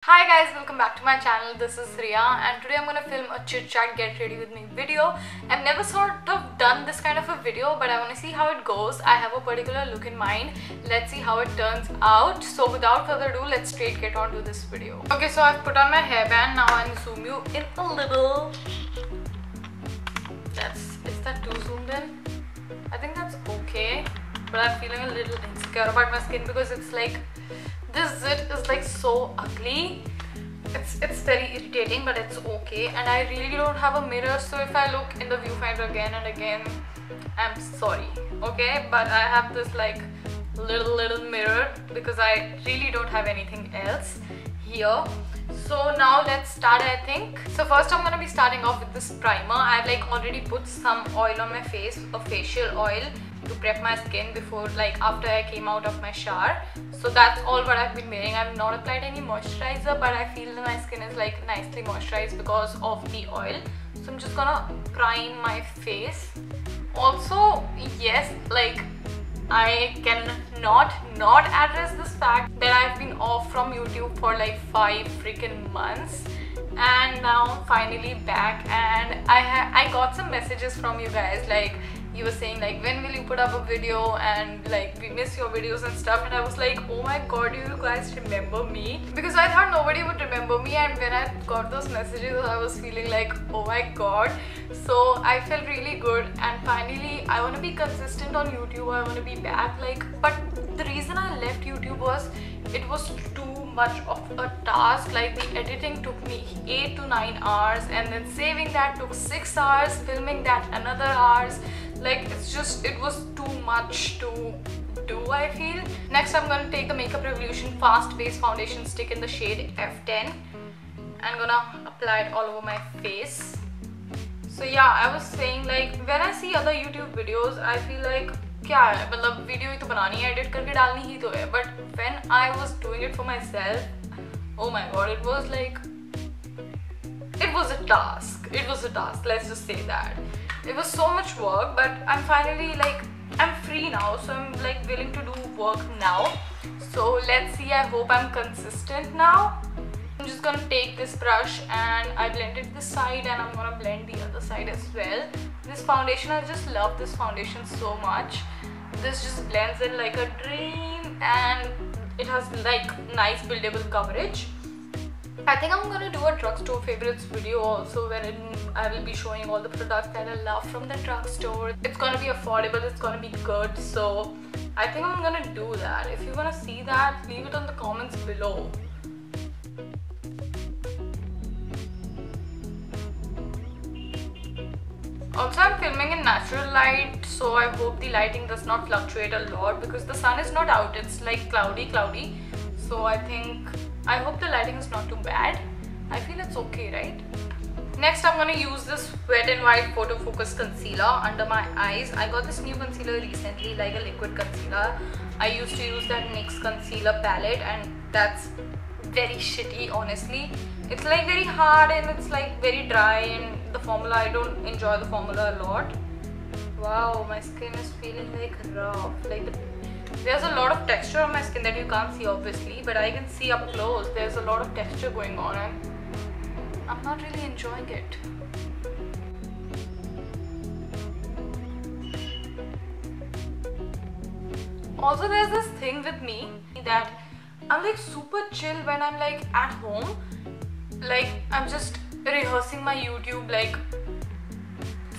Hi guys, welcome back to my channel. This is Riya and today I'm gonna film a chit chat get ready with me video. I've never sort of done this kind of a video, but I want to see how it goes. I have a particular look in mind. Let's see how it turns out. So without further ado, let's straight get on to this video. Okay, so I've put on my hairband. Now I'll zoom you in a little. Is that too zoomed in? I think that's okay, but I'm feeling a little insecure about my skin because it's like this zit is like so ugly. It's very irritating, but it's okay. And I really don't have a mirror, so if I look in the viewfinder again and again, I'm sorry, okay? But I have this like little mirror because I really don't have anything else here. So now let's start, I think. So first I'm gonna be starting off with this primer. I've like already put some oil on my face, a facial oil, to prep my skin before, like after I came out of my shower. So that's all what I've been wearing. I've not applied any moisturizer, but I feel my skin is like nicely moisturized because of the oil. So I'm just gonna prime my face. Also, yes, like I cannot not address this fact that I've been off from YouTube for like 5 freaking months, and now I'm finally back. And I got some messages from you guys, like you were saying like, when will you put up a video, and like we miss your videos and stuff. And I was like, oh my god, do you guys remember me? Because I thought nobody would remember me, and when I got those messages I was feeling like, oh my god. So I felt really good, and finally I want to be consistent on YouTube. I want to be back, like, but the reason I left YouTube was it was too much of a task. Like the editing took me 8 to 9 hours, and then saving that took 6 hours, filming that another hours. Like it was too much to do, I feel. Next I'm gonna take the Makeup Revolution Fast Base Foundation Stick in the shade F10. I'm gonna apply it all over my face. So yeah, I was saying like, when I see other YouTube videos I feel like, क्या है मतलब video ही तो बनानी है, edit करके डालनी ही तो है. But when I was doing it for myself, oh my god, it was a task. It was a task, let's just say that. It was so much work, but I'm finally like, I'm free now, so I'm like willing to do work now. So let's see, I hope I'm consistent now. I'm just gonna take this brush and I blended this side, and I'm gonna blend the other side as well. This foundation, I just love this foundation so much. This just blends in like a dream, and it has like nice buildable coverage. I think I'm gonna do a drugstore favorites video also, wherein I will be showing all the products that I love from the drugstore. It's gonna be affordable, it's gonna be good, so I think I'm gonna do that. If you wanna see that, leave it on the comments below. Also, I'm filming in natural light, so I hope the lighting does not fluctuate a lot because the sun is not out. It's like cloudy. So I hope the lighting is not too bad. I feel it's okay, right? Next, I'm gonna use this Wet n Wild Photo Focus Concealer under my eyes. I got this new concealer recently, like a liquid concealer. I used to use that NYX concealer palette, and that's very shitty, honestly. It's like very hard, and it's like very dry, and the formula, I don't enjoy the formula a lot. Wow, my skin is feeling like rough. Like there's a lot of texture on my skin that you can't see obviously, but I can see up close. There's a lot of texture going on, and I'm not really enjoying it. Also, there's this thing with me that I'm like super chill when I'm like at home. Like I'm just rehearsing my YouTube, like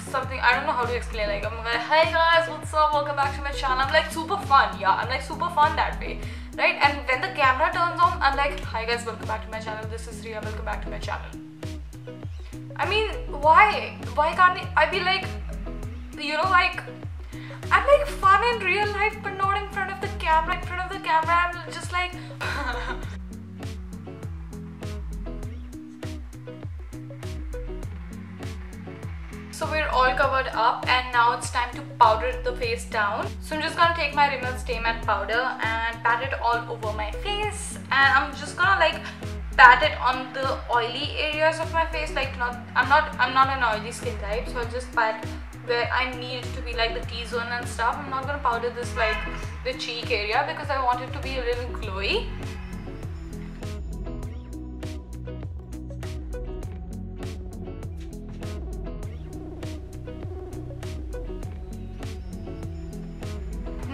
something, I don't know how to explain. Like I'm like, hey guys, what's up, welcome back to my channel. I'm like super fun, yeah, I'm like super fun that way, right? And when the camera turns on, I'm like, hi guys, welcome back to my channel, this is Riya, welcome back to my channel. I mean, why can't I be like, you know, like I'm like fun in real life, but not in front of the camera. In front of the camera I'm just like So we're all covered up, and now it's time to powder the face down. So I'm just gonna take my Rimmel Stay Matte powder and pat it all over my face, and I'm just gonna like pat it on the oily areas of my face. Like I'm not an oily skin type, so I'll just pat where I need it to be, like the T-zone and stuff. I'm not gonna powder this like the cheek area because I want it to be a little glowy.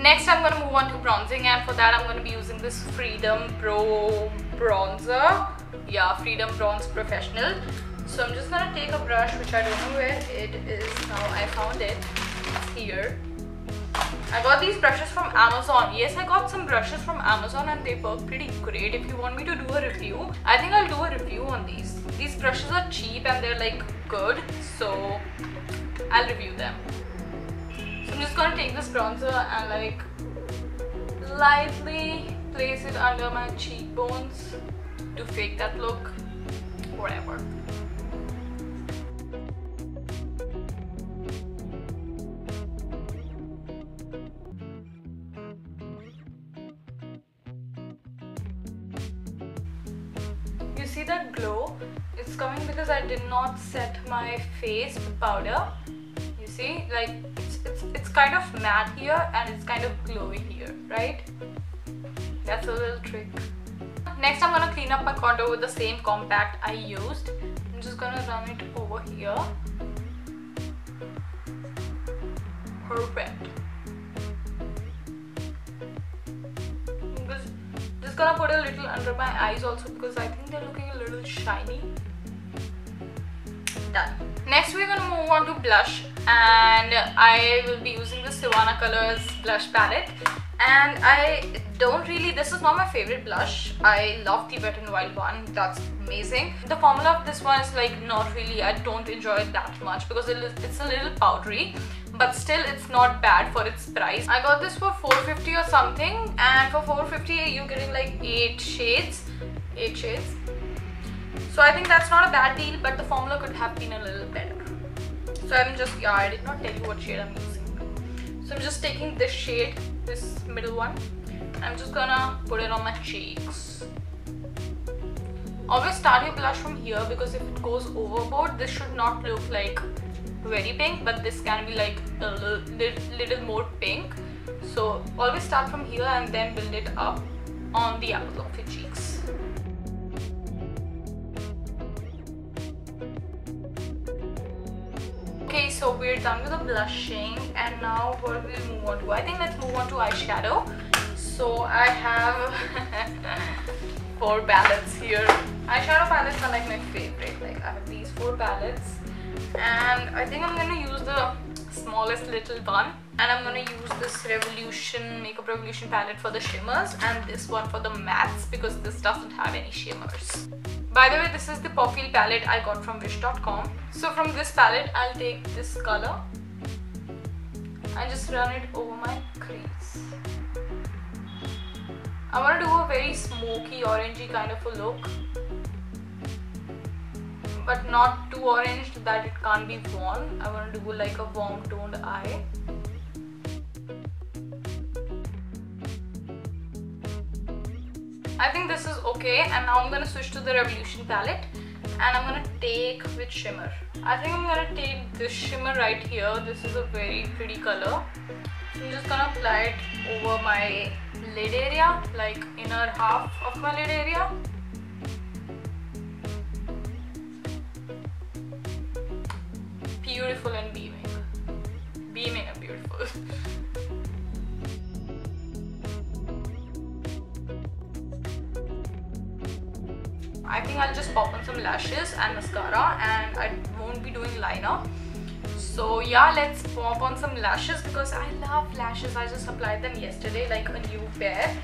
Next I'm gonna move on to bronzing, and for that I'm gonna be using this Freedom Pro bronzer. Yeah, Freedom Bronze Professional. So I'm just gonna take a brush, which I don't know where it is now. I found it. It's here. I got these brushes from Amazon. Yes, I got some brushes from Amazon and they work pretty great. If you want me to do a review, I think I'll do a review on these. These brushes are cheap and they're like good, so I'll review them. So I'm just gonna take this bronzer and like lightly place it under my cheekbones to fake that look. Whatever. See that glow? It's coming because I did not set my face with powder. You see, like it's kind of matte here and it's kind of glowy here, right? That's a little trick. Next I'm gonna clean up my contour with the same compact I used. I'm just gonna run it over here. Perfect. Gonna put a little under my eyes also because I think they're looking a little shiny. Done. Next we're gonna move on to blush, and I will be using the Savannah Colors blush palette. And I don't really, this is not my favorite blush. I love the Wet n Wild one. That's amazing. The formula of this one is like not really, I don't enjoy it that much because it's a little powdery, but still it's not bad for its price. I got this for $4.50 or something, and for $4.50 you're getting like 8 shades. So I think that's not a bad deal, but the formula could have been a little better. So I'm just, yeah, I did not tell you what shade I'm using. So I'm just taking this shade, this middle one. I'm just gonna put it on my cheeks. Always start your blush from here because if it goes overboard, this should not look like very pink, but this can be like a little more pink. So always start from here and then build it up on the apples of your cheeks. Okay, so we're done with the blushing, and now what will we move on to? I think let's move on to eyeshadow. So I have 4 palettes here. Eyeshadow palettes are like my favorite. Like I have these 4 palettes, and I think I'm gonna use the smallest little one, and I'm gonna use this Makeup Revolution palette for the shimmers and this one for the mattes because this doesn't have any shimmers. By the way, this is the Popfil palette I got from wish.com. So from this palette, I'll take this color and just run it over my crease. I want to do a very smoky, orangey kind of a look, but not too orange that it can't be worn. I want to do like a warm toned eye. I think this is okay, and now I'm gonna switch to the Revolution palette, and I'm gonna take with shimmer. I think I'm gonna take this shimmer right here. This is a very pretty color. I'm just gonna apply it over my lid area, like inner half of my lid area. Beautiful and beaming. Beaming and beautiful. I think I'll just pop on some lashes and mascara, and I won't be doing liner. So yeah, let's pop on some lashes because I love lashes. I just applied them yesterday, like a new pair,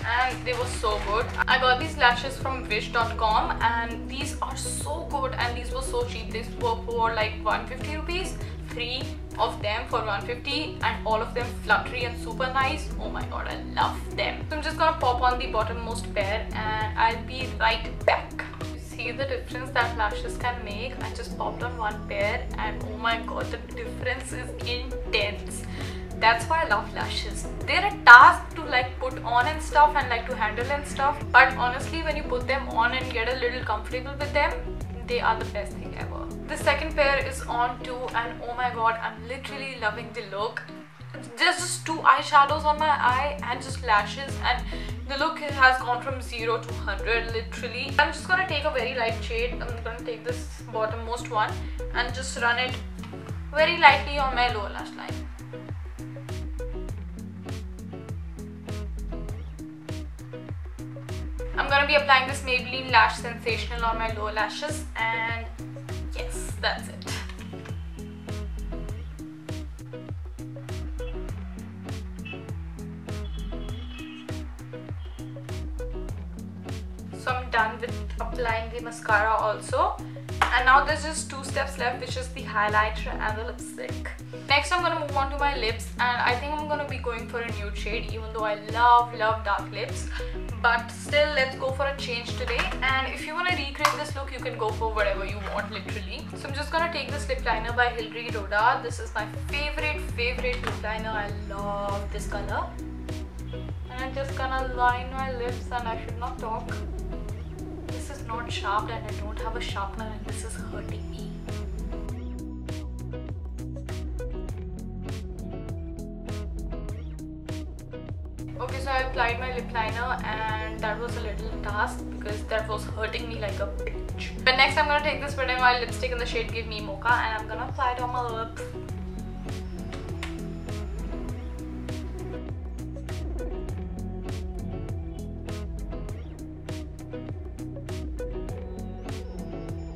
and they were so good. I got these lashes from wish.com, and these are so good, and these were so cheap. These were for like 150 rupees. 3 of them for 150, and all of them fluttery and super nice. Oh my god, I love them. So I'm just gonna pop on the bottommost pair, and I'll be right back. You see the difference that lashes can make? I just popped on one pair, and oh my god, the difference is intense. That's why I love lashes. They're a task to like put on and stuff, and like to handle and stuff, but honestly when you put them on and get a little comfortable with them, they are the best thing ever. The second pair is on too, and oh my god, I'm literally loving the look. There's just 2 eyeshadows on my eye and just lashes, and the look has gone from 0 to 100 literally. I'm just gonna take a very light shade. I'm gonna take this bottommost one and just run it very lightly on my lower lash line. I'm gonna be applying this Maybelline Lash Sensational on my lower lashes, and yes, that's it. So I'm done with applying the mascara also, and now there's just 2 steps left, which is the highlighter and the lipstick. Next I'm gonna move on to my lips, and I think I'm gonna be going for a nude shade, even though I love dark lips. But still, let's go for a change today, and if you want to recreate this look, you can go for whatever you want, literally. So I'm just gonna take this lip liner by Heyyyy Rhoda. This is my favorite lip liner. I love this color, and I'm just gonna line my lips, and I should not talk. This is not sharp, and I don't have a sharpener, and this is hurting me. Okay, so I applied my lip liner, and that was a little task because that was hurting me like a bitch. But next I'm gonna take this Wet n Wild lipstick in the shade Give Me Mocha, and I'm gonna apply it on my lips.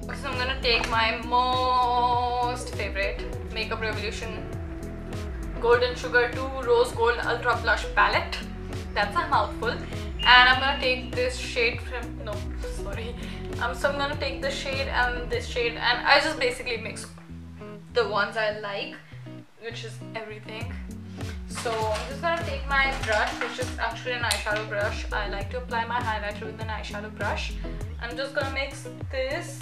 Okay, so I'm gonna take my most favorite Makeup Revolution Golden Sugar 2 Rose Gold Ultra Blush Palette. That's a mouthful. And I'm gonna take this shade from, no, sorry. So I'm gonna take this shade and this shade, and I just basically mix the ones I like, which is everything. So I'm just gonna take my brush, which is actually an eyeshadow brush. I like to apply my highlighter with an eyeshadow brush. I'm just gonna mix this,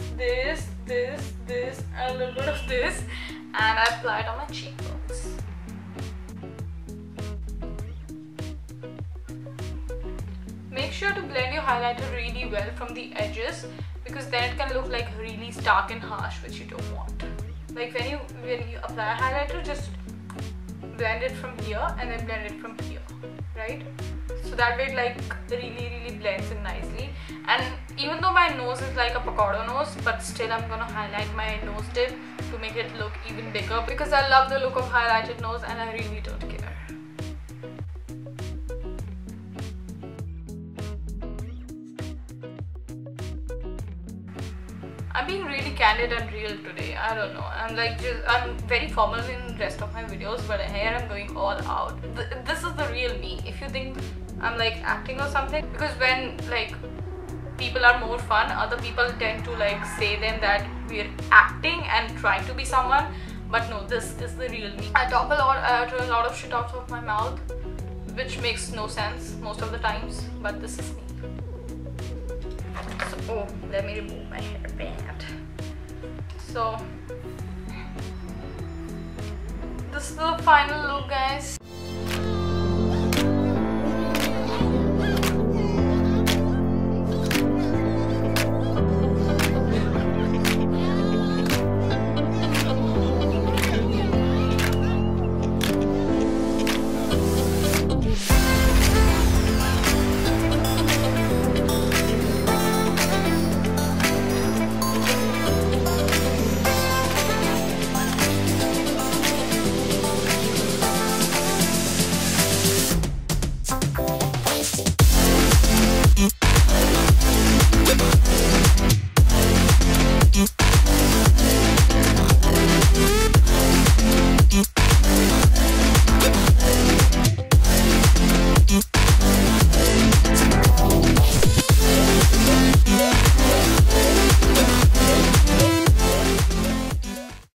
and a little bit of this, and I apply it on my cheekbones. Make sure to blend your highlighter really well from the edges, because then it can look like really stark and harsh, which you don't want. Like when you apply a highlighter, just blend it from here and then blend it from here, right? So that way it like really blends in nicely. And even though my nose is like a picado nose, but still I'm gonna highlight my nose tip to make it look even bigger, because I love the look of highlighted nose and I really don't care. I'm being really candid and real today. I don't know. I'm very formal in the rest of my videos, but here I'm going all out. This is the real me. If you think I'm like acting or something, because when like people are more fun, other people tend to like say them that we're acting and trying to be someone. But no, this is the real me. I talk a lot, I utter a lot of shit out of my mouth, which makes no sense most of the times, but this is me. So, oh, let me remove my hairband. So this is the final look, guys.